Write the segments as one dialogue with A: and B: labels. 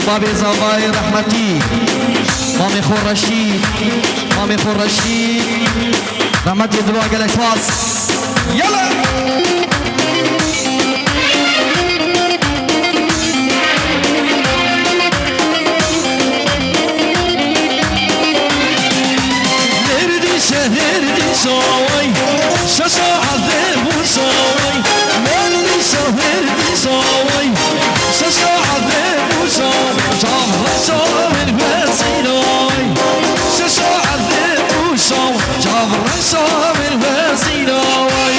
A: بابي زباي رحمتي مامي خور رشيد مامي خور رشيد رحمتي دلوقتي قالك فاس يلا نردي شهردي صوي شاشا عذب وصوي نردي شهردي صوي شاشا عذب وصوي جامر صوي الوسيلوي شاشا عذب وصوي جامر صوي الوسيلوي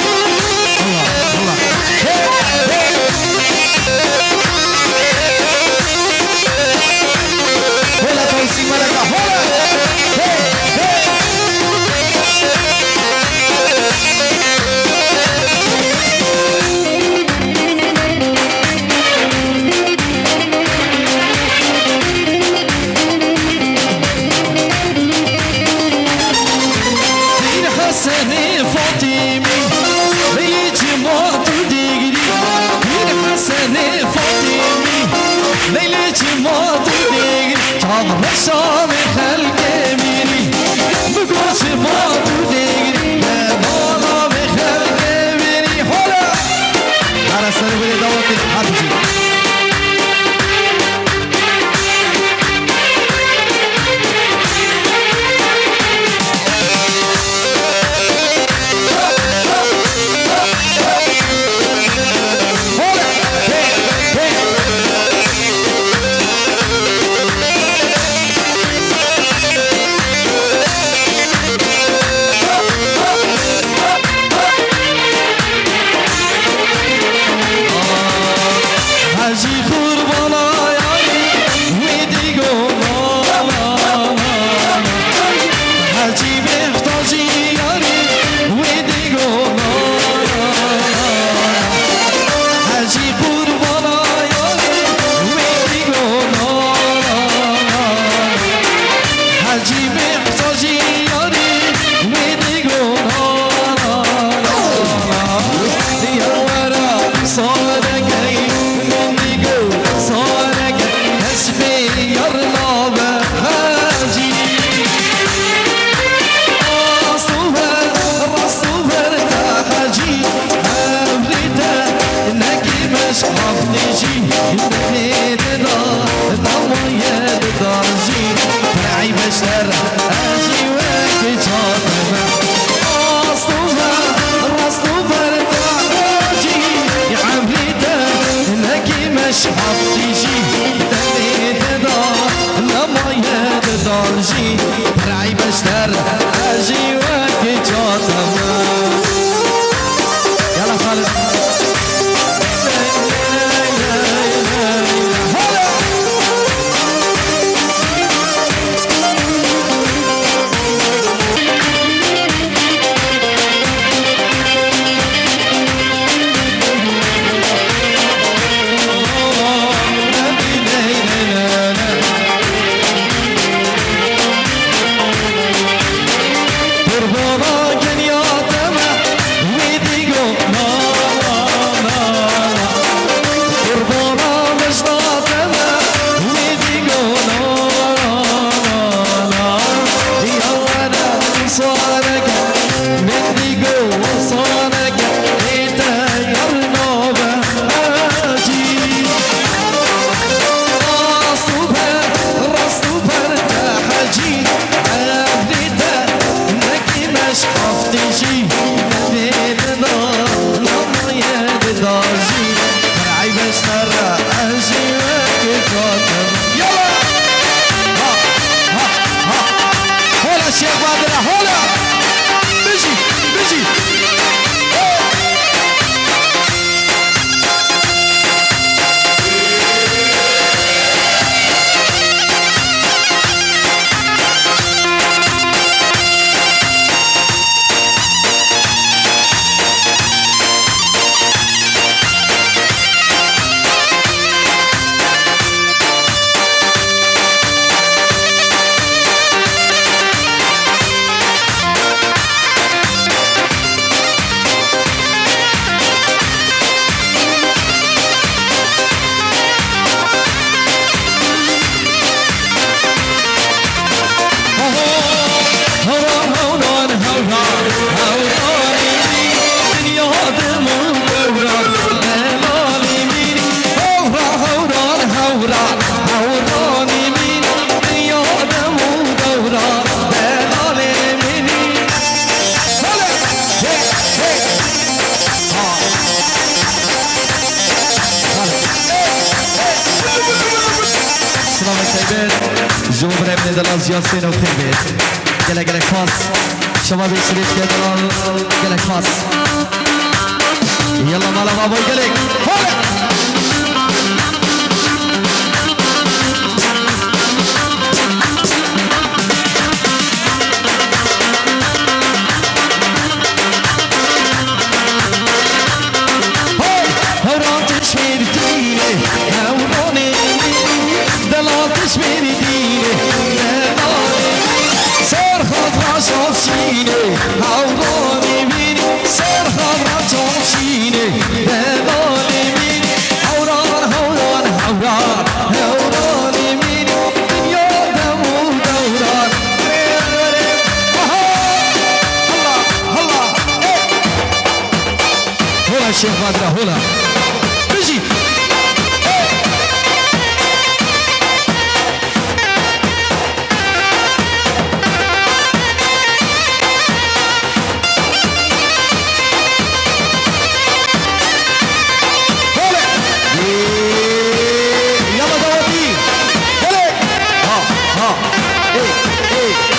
A: هلا توسي ملكة هلا رسام خلق میری بگوش ما تو دیگری به بالا به خلق میری حالا هر سر بده دوات حرفی من دلال زیاد سین و خیلی بید گله گله خاص شما بیشترید که دلال گله خاص يلا مالا بابا يقلق الشيخ غادرة هنا بيجي يلا دواتي هلا ها ايه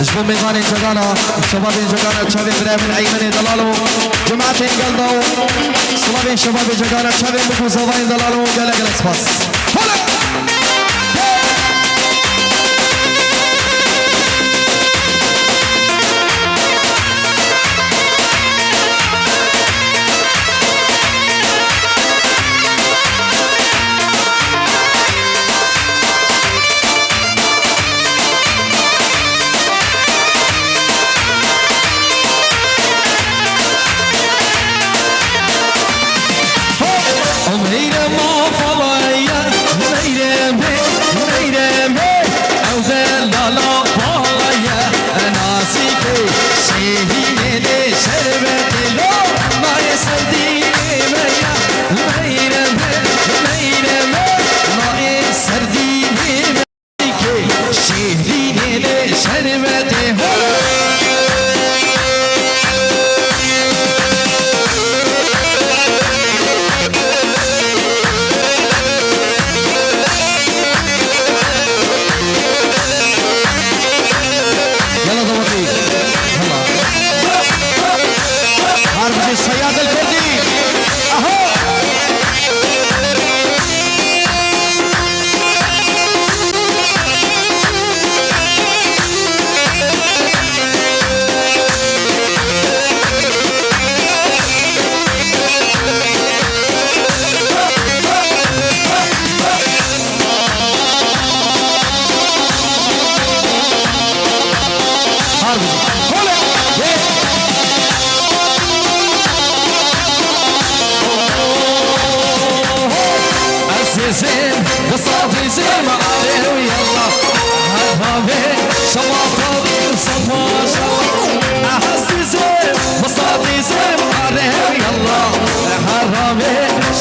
A: جبون ميزان جگانا شباب جگانا چاوی برای من ایمن دلالو جماعت قلدو سلام شباب جگانا چاوی بگو زوان دلالو گله گله سپاس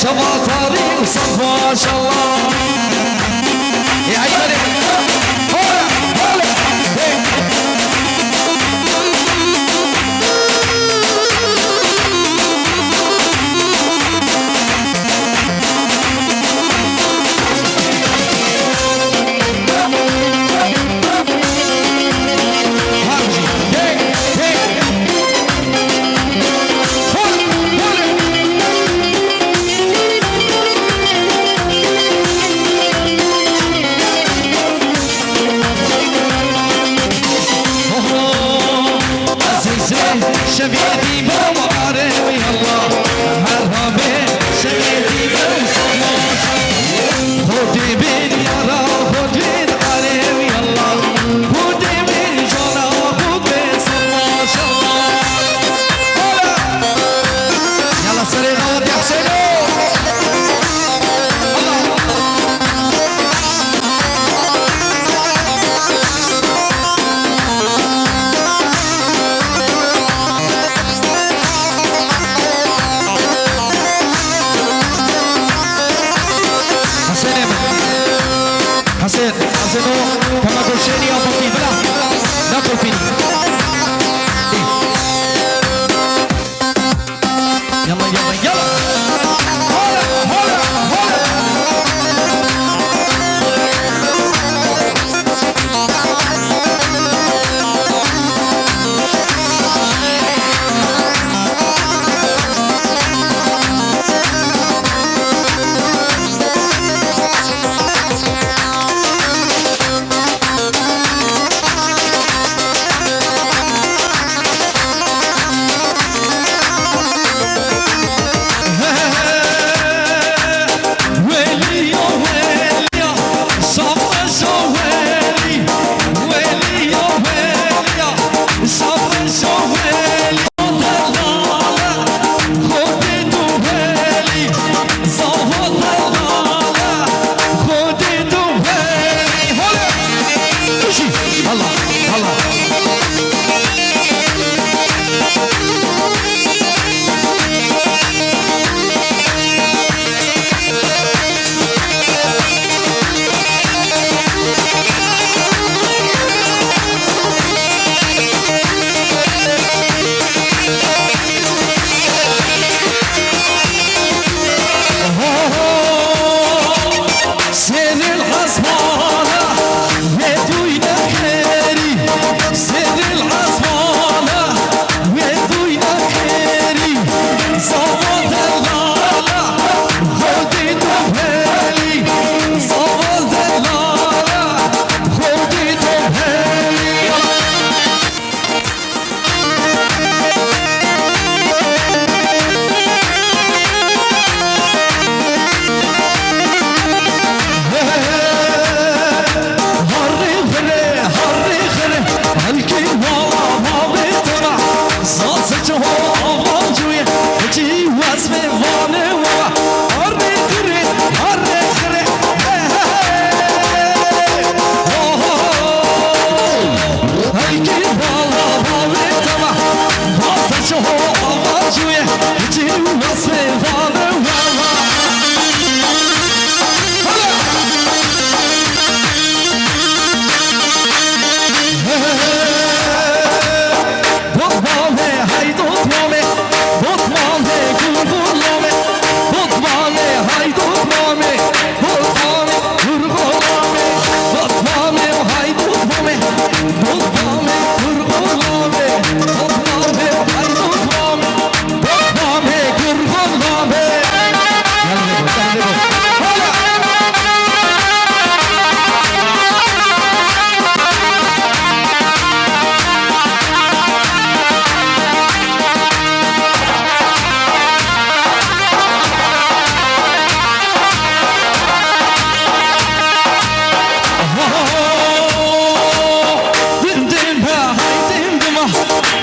A: شواطري وصفا ما شاء الله يا عيوني شبيتي بمعارف يا الله مرحبا شبيتي بمصمص خدي بين يا را خدي عارف يا الله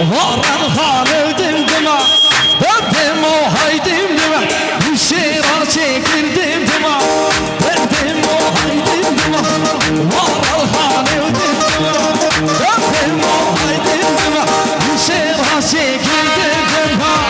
A: وارم خانه دمدمه دمدم و های دمدمه شیرا چکردم دمه دمدم و های دمدمه وارم خانه دمدمه دمدم و های دمدمه شیرا چکردم دمه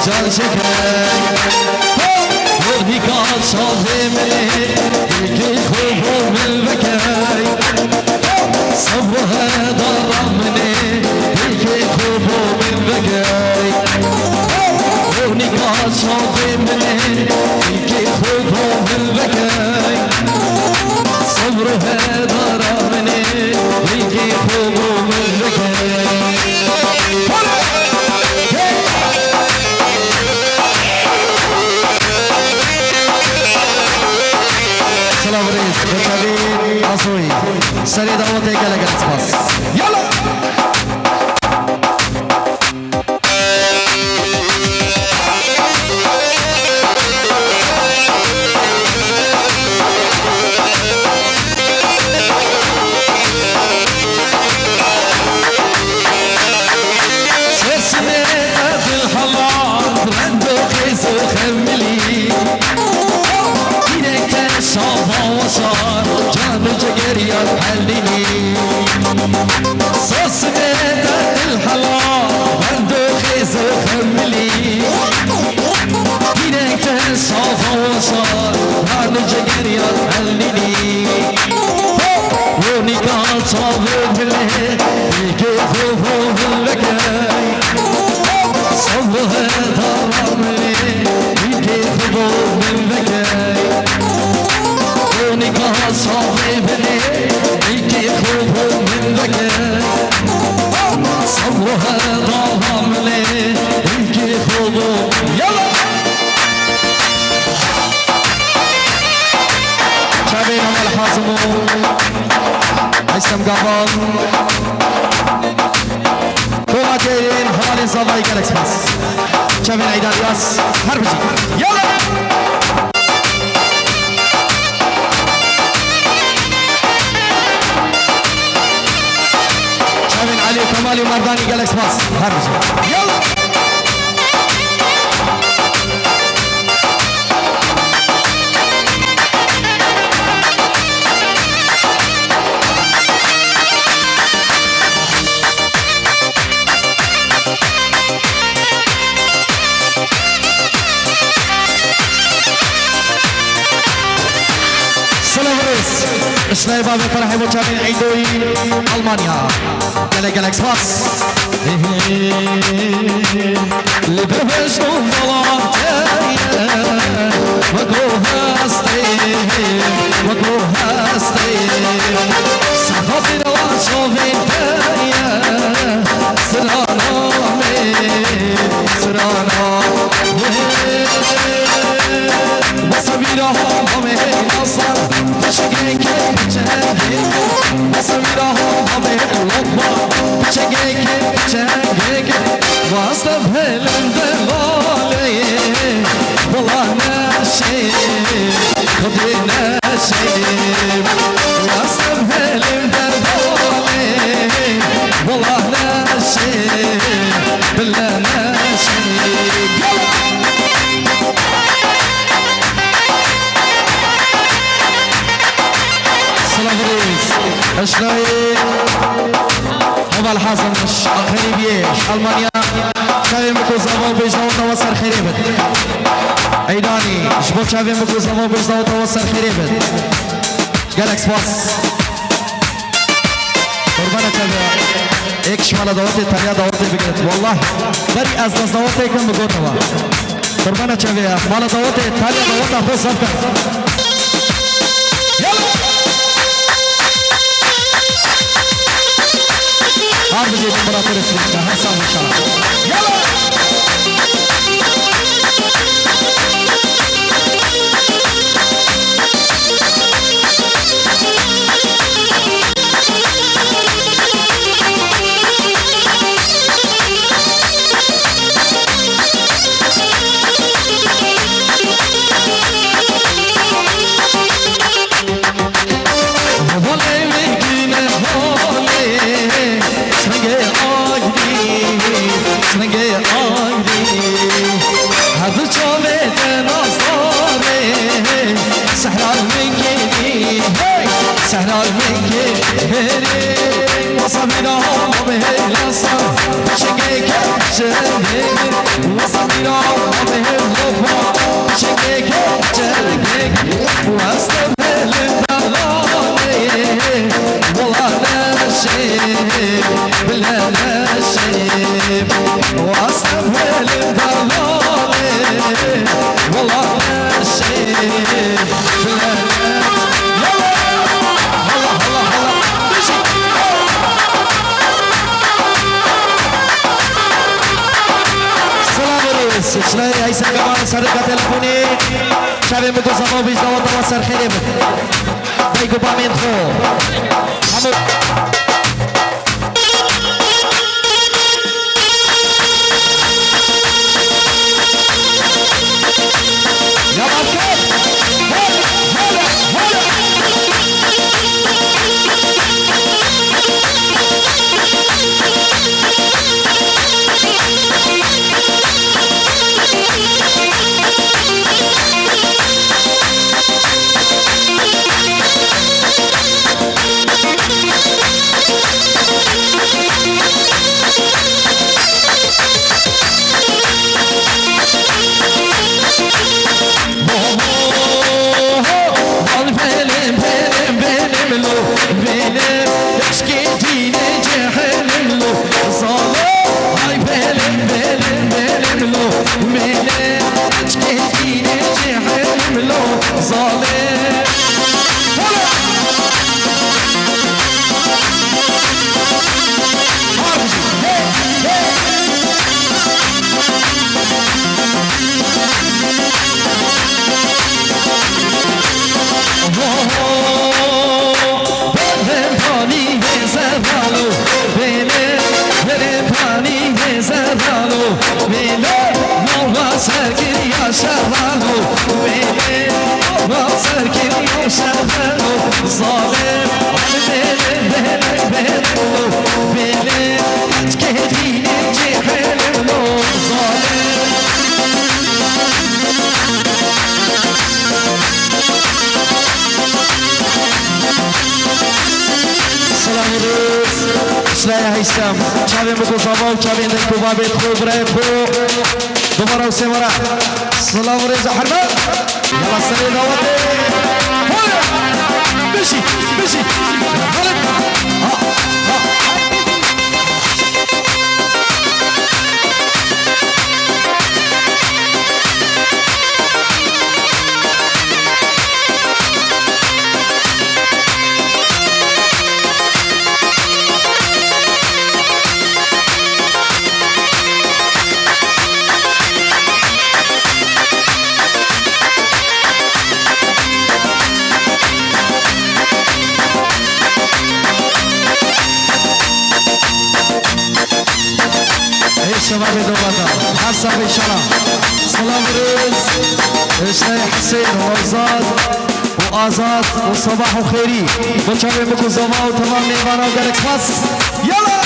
A: Can şeker Hırdikat şahemeli İlki kubur bilvekey Sabıhe daramini İlki kubur bilvekey Hırdikat şahemeli İlki kubur bilvekey Sabıhe daramini İlki kubur bilvekey سری دعوت ہے کیا لگا اس پاس یالا سسمي قد الحلال رندو خيز وخملي إنك شافا وصار جانو جقريا حلني سسمي قد الحلال رندو خيز وخملي إنك شافا وصار جانو جقريا حلني ونكال صابر بالله كيف فوق اللكاي صبها ضرمني كيف فوق اللكاي ونكال صابر بالله كيف فوق اللكاي صبها ضرمني كيف فوق يلا شعبي هم الحازمون هيثم قبل كما جايين حوالي صبايك الاكسبرس شافين عيدان ياس هربجي يلا شافين علي كمالي ومرداني الاكسبرس هربجي يلا اشتای باب فرحی و چابین عیدوی آلمانیا گلک سپاس لبهش اون مگروه هستی صفاتی روان شوفین سرانا وصبيرا هم نصر بشكيك بشكيك وصبيرا هم لطمة بشكيك واصب هالدلالي والله ناشي خدي ناشي واصب هالدلالي والله ناشي بالله ناشي اشلاي هو الحاصل مش خريبيه المانيا شاوي مكو زمان بيجنو توصل خريبت ايداني شباب شاوي مكو زمان بيجنو توصل خريبت جالك سباس قربانا شاوي ايك شمال دواتي تانيا دواتي بقلت والله بري از ناس دواتي كم بقوتوا قربانا شاوي مال دواتي تانيا دواتي اخو سبتا عرض جيد امبراطور السويسرا حسام الشام يلا سهران منكي هيري وصبينا بهالصا شقيك شقيك وصبينا بهالغفا شقيك شقيك واستبهل الدلالي والله نشيب بالله نشيب واستبهل الدلالي والله نشيب بالله شلای ایسا کمان سرکا تلفونی شبه مگو زمان بیش دوات و سر خیلی بود بیگو با من خو همو یا مرکب هیچم چاویم بکو زبان چاویم دکو بابت خوب رای خوب دوباره و سمرا سلام ریز حرمت یلا سری دعوته مشي مشي خالد شباب دوباتا حسن بشرع سلام رز اشتاي حسين ومرزاد وآزاد وصباح وخيري بلشابي بكو زما وتمام نيفانا وجالكس باس يلا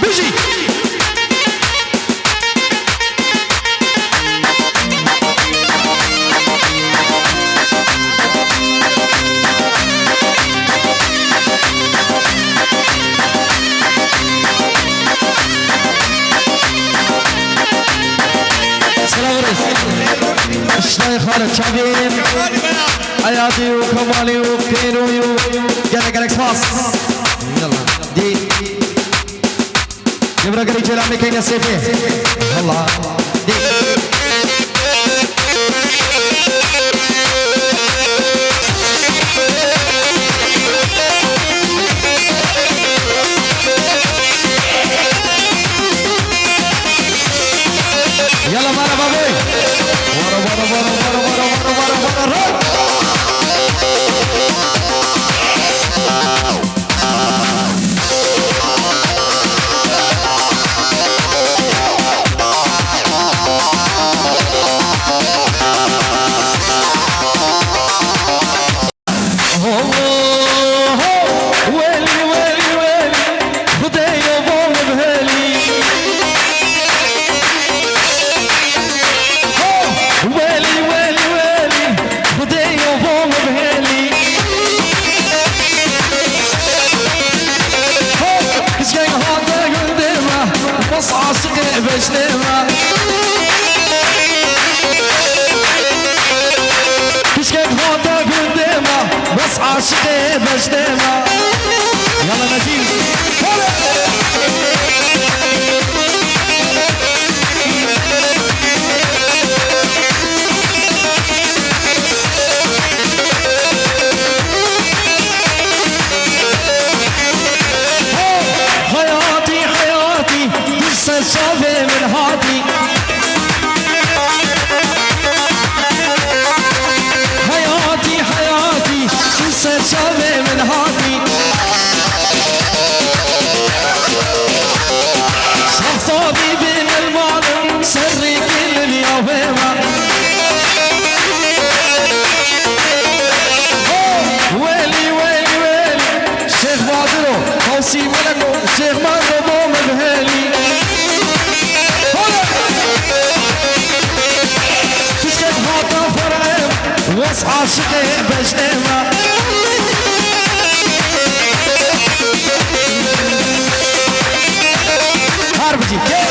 A: بيجي اشتاي خالد شابين ايادي وكمالي وكينو جالكس باس يلا دي يبرا قري جلامي كينا سيفي الله دي يلا مانا بابي ورا ورا ورا ورا ورا ورا ورا ورا ورا بس عاشقي بجدمه يلا نجيب حياتي حياتي لسه شافي من هادي شافي من هادي صفصافي بين المعلم سري كل اليوم ويلي ويلي ويلي شيخ بادرو خوسي ملكو شيخ مغربو مبهلي تشكت هاتا فرعم وص عاشقي بجنمه Harbici,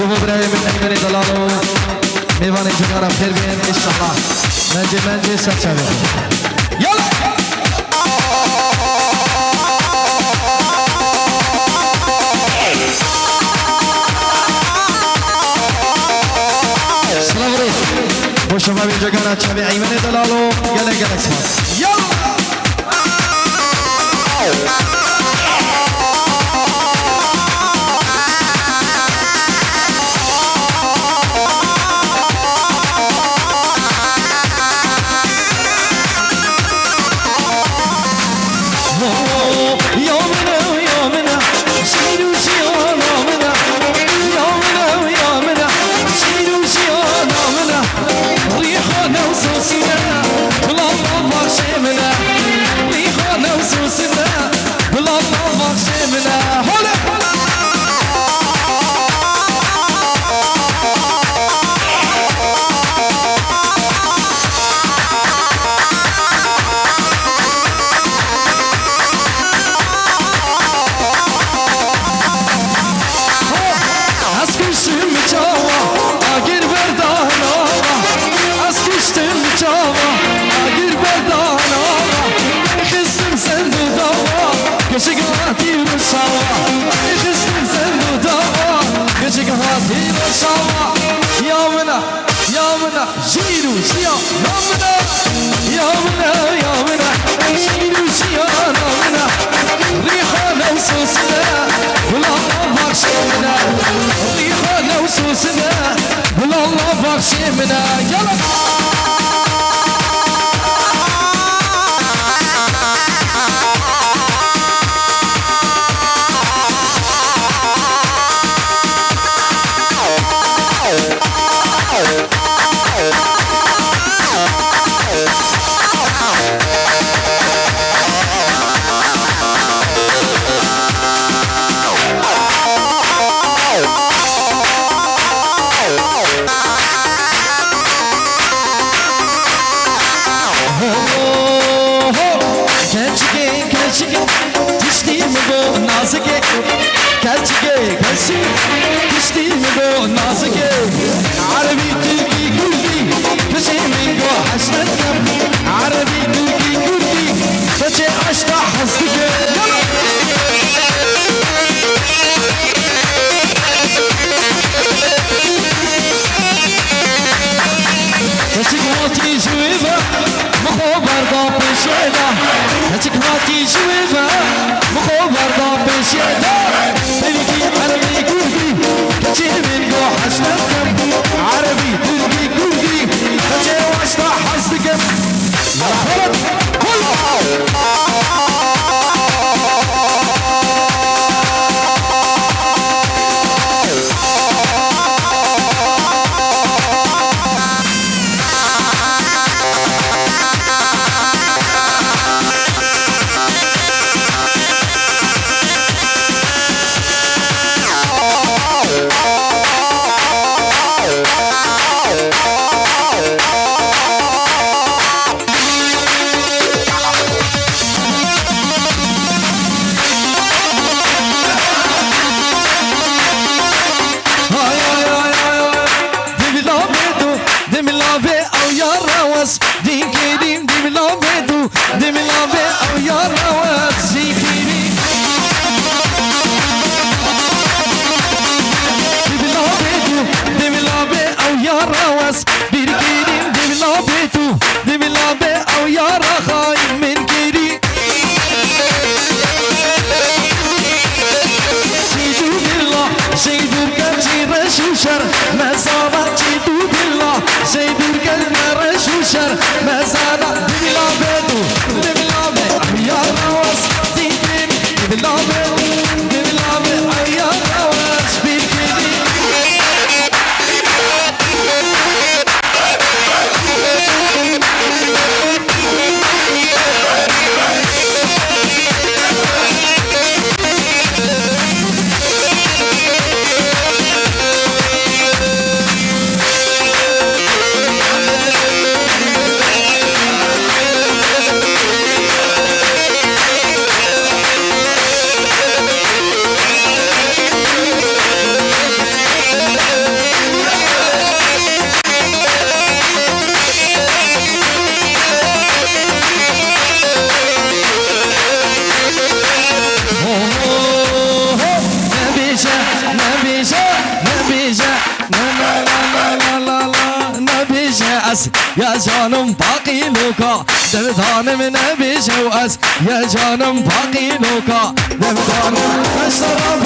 A: شوفوا ابراهيم من ايمن ضلالو ميوان جگرم خیر بین انشالله منجه سچه بین یالا سلام علیکم با شما به جگرم چه ایمن دلالو گله سپاس یالا أس يا جانم باقي لوكا دردان من أبي شوأس يا جانم باقي لوكا دردان أشرب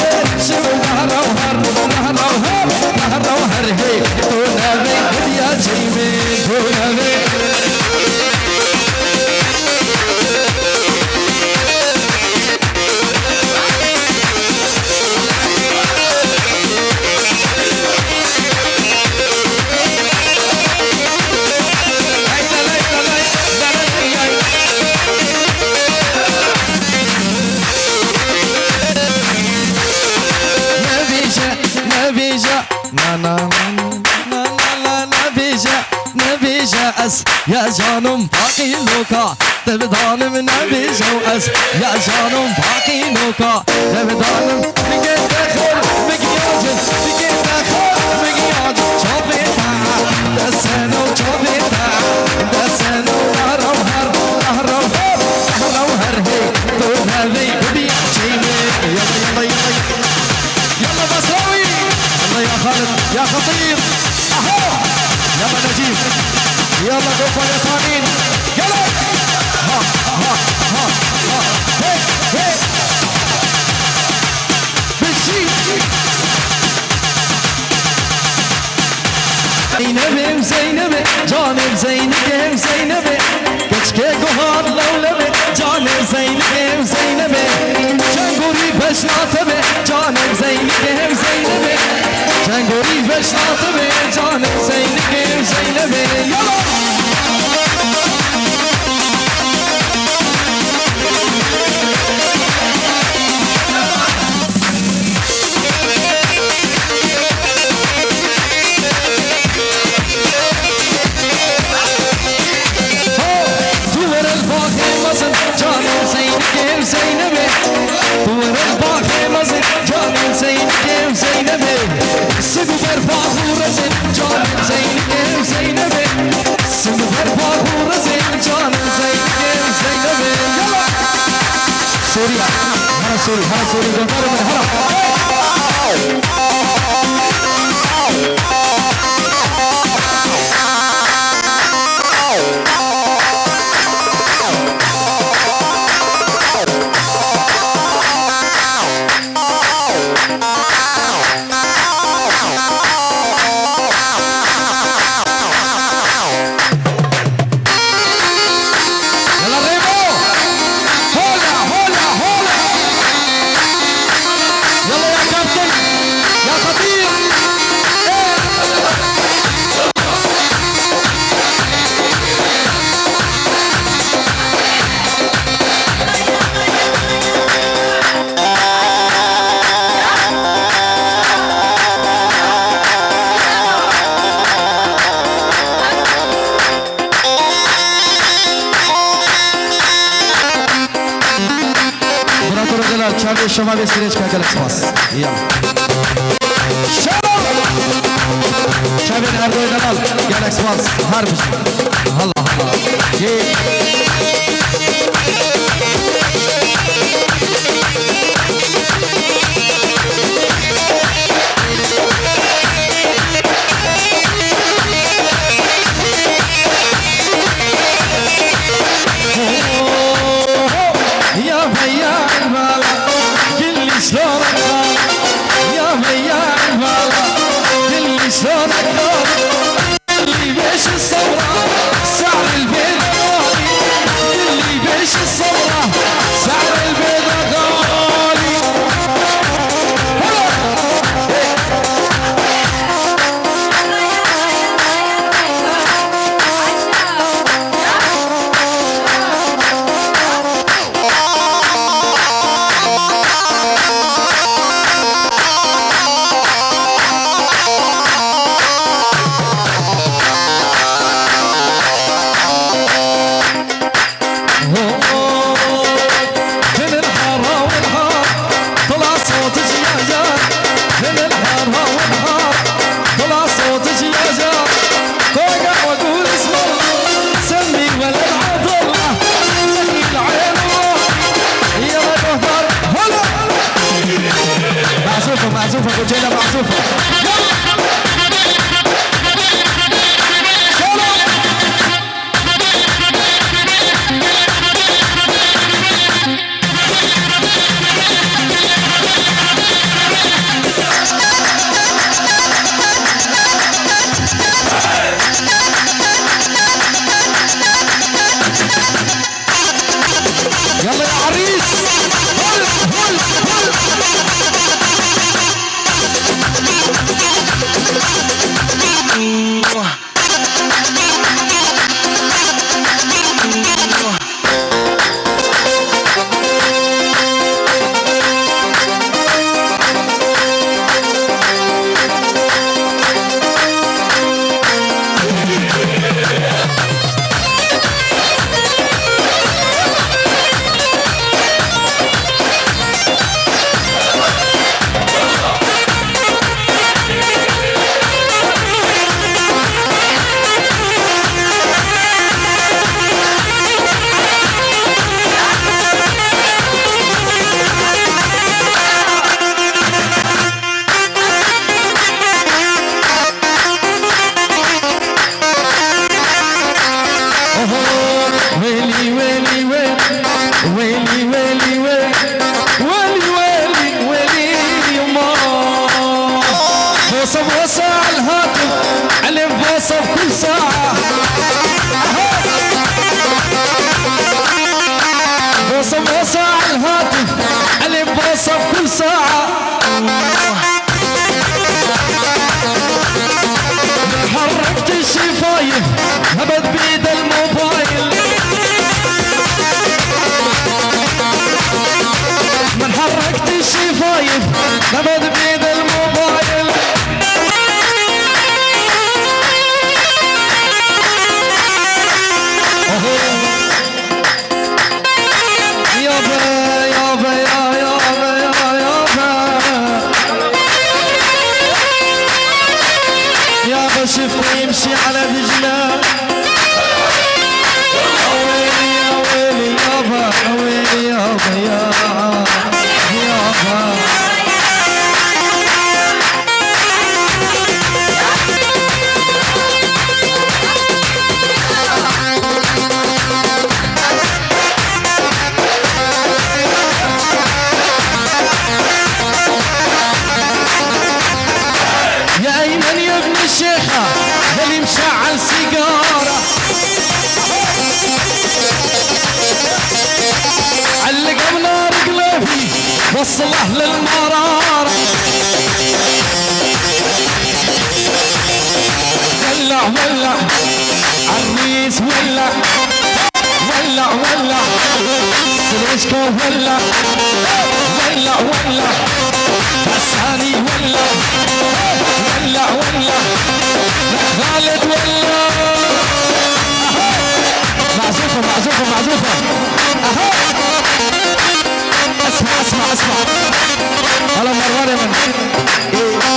A: شو نهر وهر نهر وهر نهر وهر هي تونبي يا جيمي تونبي يا جانم باقي لوكا تبدان من أبي جوأس يا جانم باقي لوكا تبدان بقيت دخل بقياجل بقيت دخل بقياجل شوفيتا دسنو شوفيتا دسنو نهر نهر نهر هي طول هذي بدي شيمي يلا يلا يلا يلا بسوي يلا يا خالد يا خطير اهو يلا نجيب يلا قفا يا ثانين يلا ها ها ها ها هي هي بالشي زينب زينب جانب زينب زينب كشكي قهار لولب جانب زينب زينب جنگوری بشناتب جانب زينب زينب جنگوری بشناتب جانب زينب زينب يلا زينبي طول الباقي مزن جانب زينب زينبي سبب باخور زين جانب زينب زينبي سبب باخور زين جانب زينب زينبي يلا سوريا هلا سوري هلا سوري جنبنا من هلا الشباب يسيرش كاكل اكسباس يلا شباب الارض يدلال يلا اكسباس هاربش هلا هلا يا بيا اللي بيش الصورة سعر البيض غالي اللي بيش الصورة سعر البيض غالي معزوفة وجينا معزوفة بوسه بوسه على الهاتف علم بوسه بكل ساعه بوسه بوسه على الهاتف علم بوسه بكل ساعه حركت الشفايف هبت بيد الموبايل من حركت الشفايف هبت بيد الموبايل يابا يابا يا يابا يا يابا يابا شفته يمشي على دجلة ويلي يا ويلي يابا ويلي يابا يابا يا أيمن يا ابن الشيخة اللي مشعل سيجارة علق بنار قلبي وصله للمرارة ولع ولع عريس ولع ولع ولع سلوشكو ولع ولع ولع حساني ولع ولع ولع خالد ولع معزوفة معزوفة معزوفة اسمع اسمع اسمع هلا مروان يا من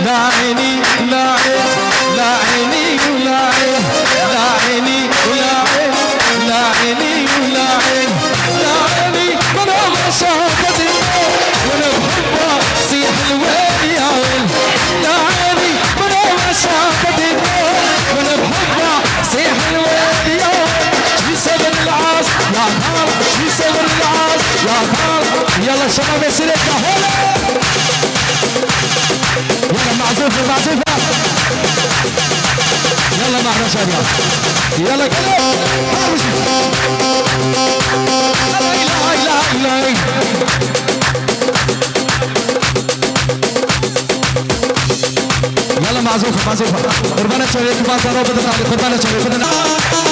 A: لا عيني لا عين شباب السلكة هلا يلا معزوفة معزوفة يلا معنا شباب يلا كده لا اله الا يلا معزوفة معزوفة قربانة شباب قربانة شباب